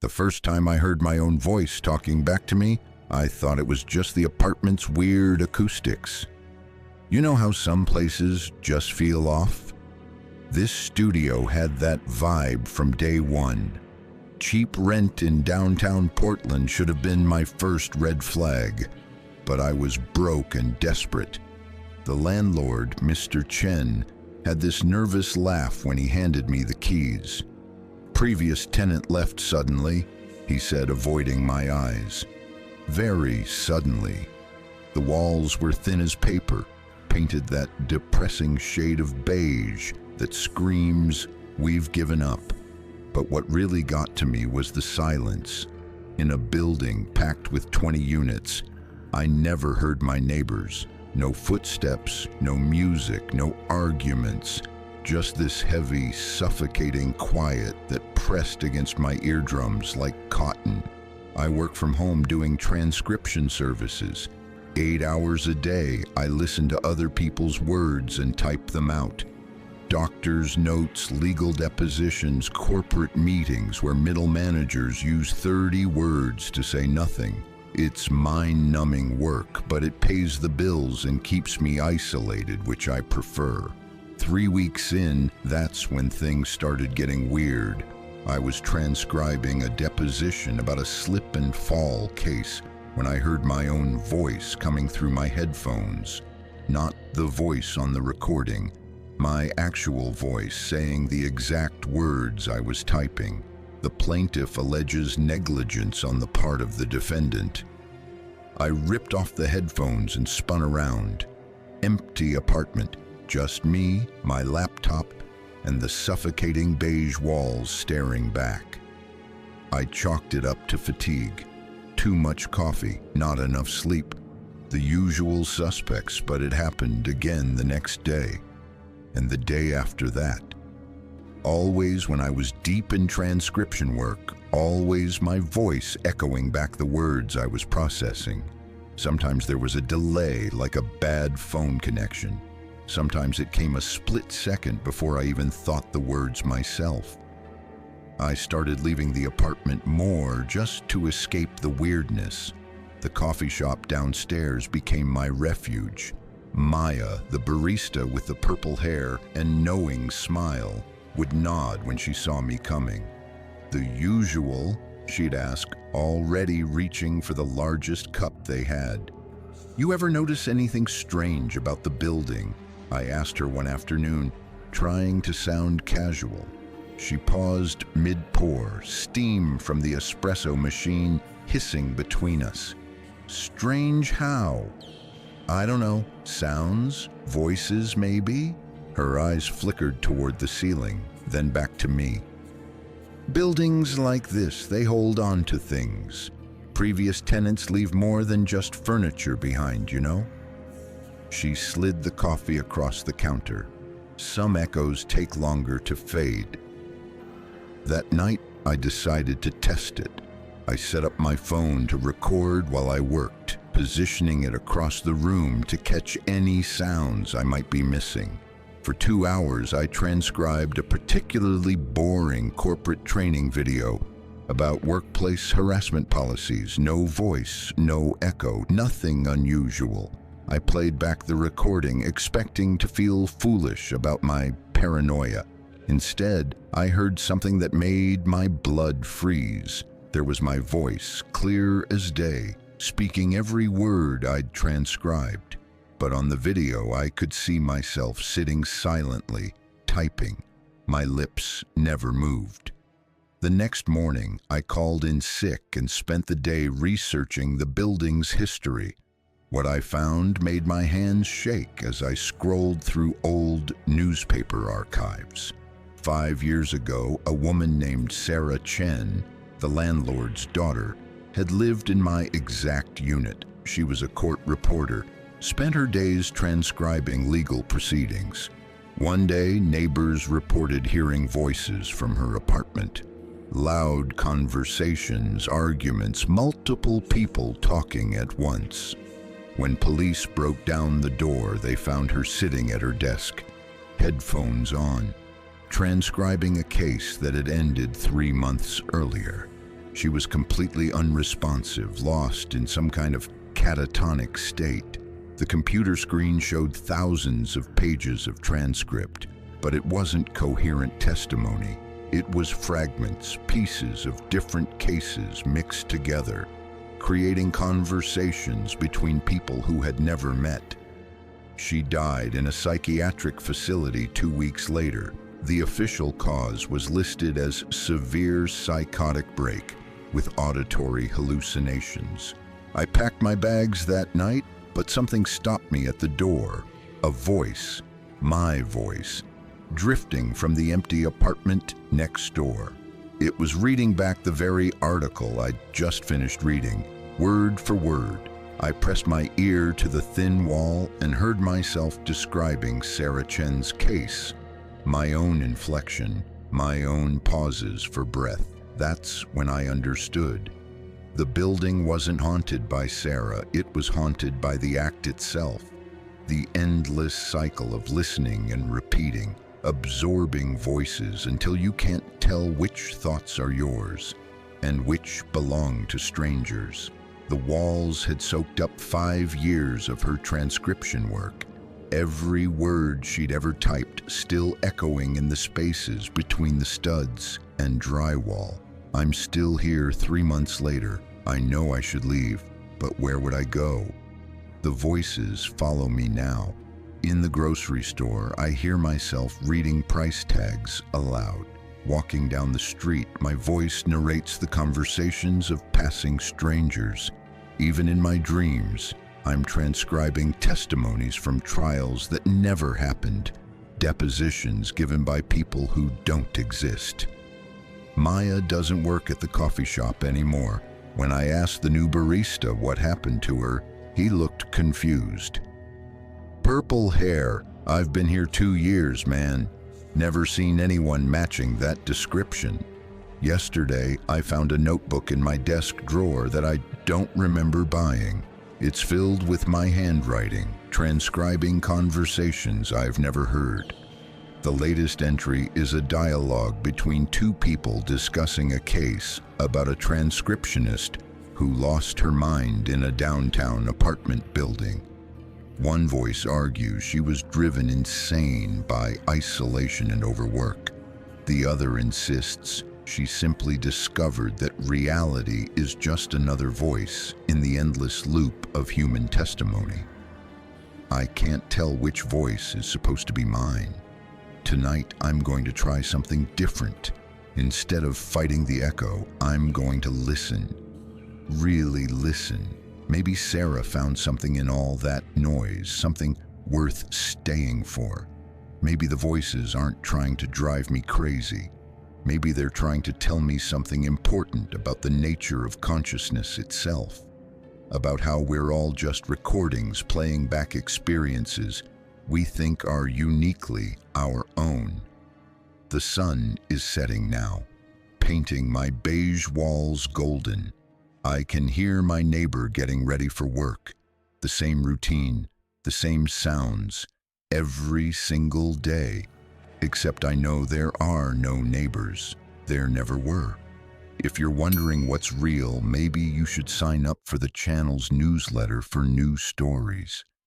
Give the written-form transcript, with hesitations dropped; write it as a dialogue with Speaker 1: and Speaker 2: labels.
Speaker 1: The first time I heard my own voice talking back to me, I thought it was just the apartment's weird acoustics. You know how some places just feel off? This studio had that vibe from day one. Cheap rent in downtown Portland should have been my first red flag, but I was broke and desperate. The landlord, Mr. Chen, had this nervous laugh when he handed me the keys. Previous tenant left suddenly, he said, avoiding my eyes. Very suddenly. The walls were thin as paper, painted that depressing shade of beige that screams, "We've given up." But what really got to me was the silence. In a building packed with 20 units, I never heard my neighbors. No footsteps, no music, no arguments. Just this heavy, suffocating quiet that pressed against my eardrums like cotton. I work from home doing transcription services. 8 hours a day, I listen to other people's words and type them out. Doctors' notes, legal depositions, corporate meetings where middle managers use 30 words to say nothing. It's mind-numbing work, but it pays the bills and keeps me isolated, which I prefer. 3 weeks in, that's when things started getting weird. I was transcribing a deposition about a slip and fall case when I heard my own voice coming through my headphones. Not the voice on the recording, my actual voice saying the exact words I was typing. The plaintiff alleges negligence on the part of the defendant. I ripped off the headphones and spun around. Empty apartment, just me, my laptop, and the suffocating beige walls staring back. I chalked it up to fatigue. Too much coffee, not enough sleep. The usual suspects, but it happened again the next day, and the day after that. Always when I was deep in transcription work, always my voice echoing back the words I was processing. Sometimes there was a delay, like a bad phone connection. Sometimes it came a split second before I even thought the words myself. I started leaving the apartment more just to escape the weirdness. The coffee shop downstairs became my refuge. Maya, the barista with the purple hair and knowing smile, would nod when she saw me coming. "The usual?" she'd ask, already reaching for the largest cup they had. "You ever notice anything strange about the building?" I asked her one afternoon, trying to sound casual. She paused mid-pour, steam from the espresso machine hissing between us. "Strange how?" "I don't know. Sounds? Voices, maybe?" Her eyes flickered toward the ceiling, then back to me. "Buildings like this, they hold on to things. Previous tenants leave more than just furniture behind, you know?" She slid the coffee across the counter. "Some echoes take longer to fade." That night, I decided to test it. I set up my phone to record while I worked, positioning it across the room to catch any sounds I might be missing. For 2 hours, I transcribed a particularly boring corporate training video about workplace harassment policies. No voice, no echo, nothing unusual. I played back the recording, expecting to feel foolish about my paranoia. Instead, I heard something that made my blood freeze. There was my voice, clear as day, speaking every word I'd transcribed. But on the video, I could see myself sitting silently, typing. My lips never moved. The next morning, I called in sick and spent the day researching the building's history. What I found made my hands shake as I scrolled through old newspaper archives. 5 years ago, a woman named Sarah Chen, the landlord's daughter, had lived in my exact unit. She was a court reporter, spent her days transcribing legal proceedings. One day, neighbors reported hearing voices from her apartment. Loud conversations, arguments, multiple people talking at once. When police broke down the door, they found her sitting at her desk, headphones on, transcribing a case that had ended 3 months earlier. She was completely unresponsive, lost in some kind of catatonic state. The computer screen showed thousands of pages of transcript, but it wasn't coherent testimony. It was fragments, pieces of different cases mixed together, creating conversations between people who had never met. She died in a psychiatric facility 2 weeks later. The official cause was listed as severe psychotic break with auditory hallucinations. I packed my bags that night, but something stopped me at the door. A voice, my voice, drifting from the empty apartment next door. It was reading back the very article I'd just finished reading, word for word. I pressed my ear to the thin wall and heard myself describing Sarah Chen's case. My own inflection, my own pauses for breath. That's when I understood. The building wasn't haunted by Sarah, it was haunted by the act itself. The endless cycle of listening and repeating, absorbing voices until you can't tell which thoughts are yours and which belong to strangers. The walls had soaked up 5 years of her transcription work. Every word she'd ever typed still echoing in the spaces between the studs and drywall. I'm still here 3 months later. I know I should leave, but where would I go? The voices follow me now. In the grocery store, I hear myself reading price tags aloud. Walking down the street, my voice narrates the conversations of passing strangers. Even in my dreams, I'm transcribing testimonies from trials that never happened, depositions given by people who don't exist. Maya doesn't work at the coffee shop anymore. When I asked the new barista what happened to her, he looked confused. Purple hair. I've been here 2 years, man. Never seen anyone matching that description. Yesterday, I found a notebook in my desk drawer that I don't remember buying. It's filled with my handwriting, transcribing conversations I've never heard. The latest entry is a dialogue between 2 people discussing a case about a transcriptionist who lost her mind in a downtown apartment building. One voice argues she was driven insane by isolation and overwork. The other insists she simply discovered that reality is just another voice in the endless loop of human testimony. I can't tell which voice is supposed to be mine. Tonight, I'm going to try something different. Instead of fighting the echo, I'm going to listen. Really listen. Maybe Sarah found something in all that noise, something worth staying for. Maybe the voices aren't trying to drive me crazy. Maybe they're trying to tell me something important about the nature of consciousness itself, about how we're all just recordings playing back experiences we think are uniquely our own. The sun is setting now, painting my beige walls golden. I can hear my neighbor getting ready for work. The same routine, the same sounds, every single day. Except I know there are no neighbors. There never were. If you're wondering what's real, maybe you should sign up for the channel's newsletter for new stories.